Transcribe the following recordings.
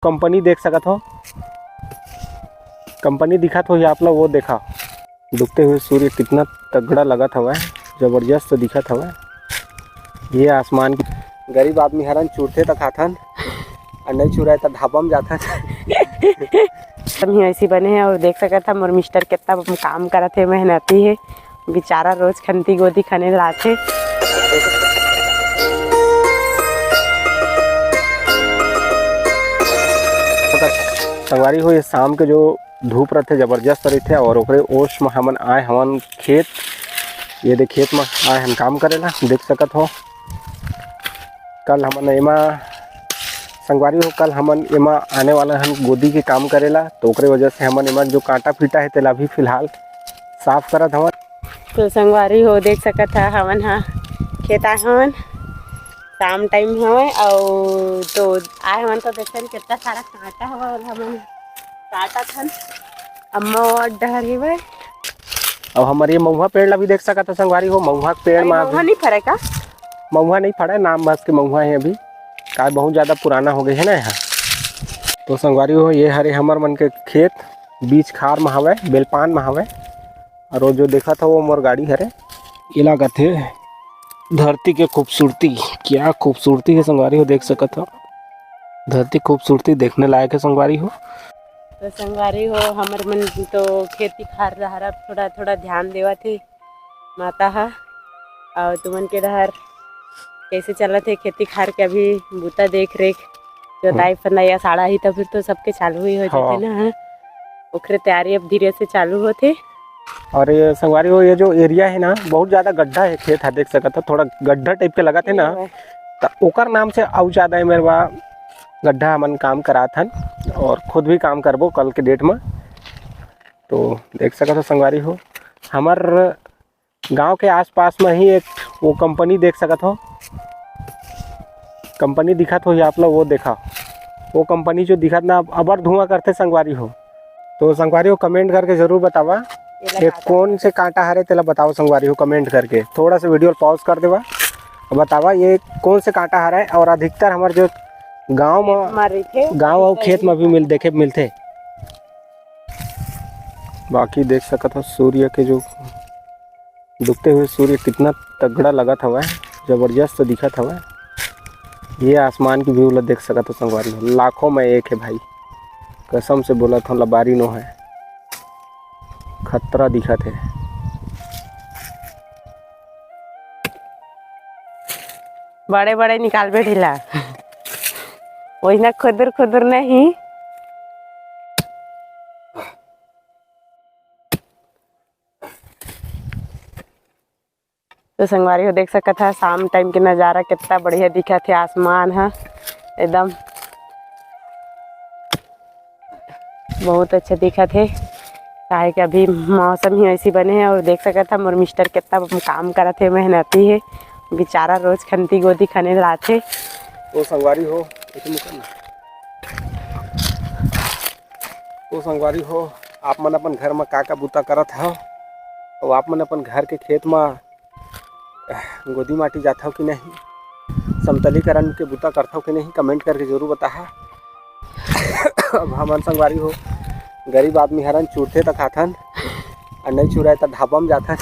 Company देख सकत हो, कंपनी दिखत हो ये आप लोग, वो देखा डूबते हुए सूर्य कितना तगड़ा लगत हवा, जबरदस्त दिखत हवा। ये आसमान की गरीब आदमी हरन चूरते तक खाथन और नहीं चुराए तो ढाबा में जाथन। हम ही ऐसी बने हैं और देख सकत था मोर मिस्टर कितना काम करत है, मेहनती है बेचारा, रोज खंती गोदी खाने लाथे। संगवारी हो ये शाम के जो धूप रहते जबरदस्त रहते और ओकरे ओस में हमन आए हमन खेत, ये देख खेत में आए हम काम करेला देख सकत हो। कल हमन एमा संगवारी हो, कल हमन एमा आने वाला हम गोदी के काम करेला, तो ओकरे वजह से हमन एमा जो कांटा पीटा है तेला भी फिलहाल साफ करत हवन। तो संगवारी हो देख सकत है हमन हाँ खेत आए हवन, शाम टाइम हवे और तो आए हवन तो देखते कितना सारा कांटा हवा और हमन काटा थन अम्मा और डहर हेवे। और हमारे ये महुआ पेड़ ला भी देख सकत हो संगवारी हो, महुआ पेड़ में महुआ नहीं फरे का, महुआ नहीं फड़ा, नाम बस के महुआ है अभी, काय बहुत ज़्यादा पुराना हो गए है ना यहाँ। तो संगवारी हो ये हरे हमर मन के खेत बीच खार में हवे, बेलपान में हवे, और वो जो देखा था वो मोर गाड़ी हरे। ये लागत है धरती के खूबसूरती, क्या खूबसूरती है संगवारी हो, देख सकत हो धरती खूबसूरती देखने लायक है संगवारी हो। तो संगवारी हो हमर मन तो खेती खार रहा थोड़ा थोड़ा ध्यान देवा थे माता हा, और तुमन के डहर कैसे चलत है खेती खार के अभी बूता देख रेख जोताई फंदाई साड़ा ही तो फिर तो सबके चालू ही हो जाते ना, ओकरे तैयारी अब धीरे से चालू होते। और ये संगवारी हो ये जो एरिया है ना बहुत ज़्यादा गड्ढा है खेत है, देख सकत हो थोड़ा गड्ढा टाइप के लगा थे ना, तो ओकर नाम से और ज़्यादा है मेरे बा गड्ढा हमन काम करात हन और खुद भी काम करबो कल के डेट में। तो देख सकत हो संगवारी हो हमार गांव के आसपास में ही एक वो कंपनी देख सकत हो, कंपनी दिखत हो ये आप लोग, वो देखा वो कंपनी जो दिखत ना अबर धुआं करते संगवारी हो। तो संगवारी हो कमेंट करके ज़रूर बतावा ये कौन से कांटा हरे तेला बताओ संगवारी हो, कमेंट करके थोड़ा सा वीडियो पॉज कर देवा बतावा ये कौन से कांटा हरा है। और अधिकतर हमारे जो गांव में गांव और खेत में भी देखे मिलते। बाकी देख सकत हो सूर्य के जो डूबते हुए सूर्य कितना तगड़ा लगत हवा, जबरदस्त दिखत हवा। ये आसमान की व्यू देख सकत हो संगवारी हो, लाखों में एक है भाई, कसम से बोला था लबारी नो है, खतरा दिखत है। बड़े बड़े निकाल बैठेला वही ना खुदर खुदर नहीं। तो संगवारी हो देख सकत है शाम टाइम के नज़ारा कितना बढ़िया दिखा थे, आसमान है एकदम बहुत अच्छा दिखा थे, काहे कि अभी मौसम ही ऐसी बने हैं। और देख सकत था मोर मिस्टर कितना काम करत है, मेहनती है बेचारा, रोज खंती गोदी खाने लाथे। तो संगवारी हो तो संगवारी हो आप मन अपन घर में का बूता करत हो, तो आप मन अपन घर के खेत में गोदी माटी जाता हो कि नहीं, समतलीकरण के बूता करता हो कि नहीं, कमेंट करके जरूर बता। अब हमन संगवारी हो गरीब आदमी हरन चूरते तक खाथन और नहीं चुराए तो ढाबा में जाथन।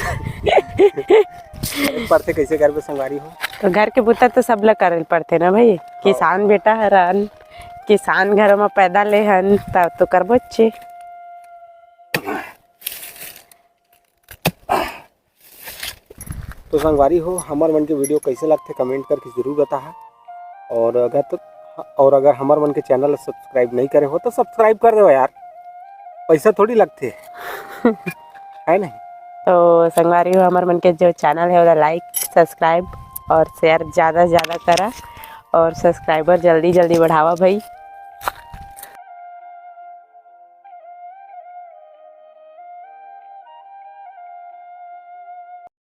पड़ते कैसे करबे संगवारी हो, तो घर के बूता तो सब लोग करे पड़ते ना भाई, किसान बेटा हरन, किसान घर में पैदा ले हन तब तो करबो अच्छे। तो संगवारी हो हमार मन के वीडियो कैसे लगते कमेंट करके जरूर बता। और अगर हमार मन के चैनल सब्सक्राइब नहीं करे हो तो सब्सक्राइब कर दो यार, पैसा थोड़ी लगते है नहीं। तो संगवारी हो हमार मन के जो चैनल है वो लाइक सब्सक्राइब और शेयर ज़्यादा से ज़्यादा करा और सब्सक्राइबर जल्दी जल्दी बढ़ावा भाई।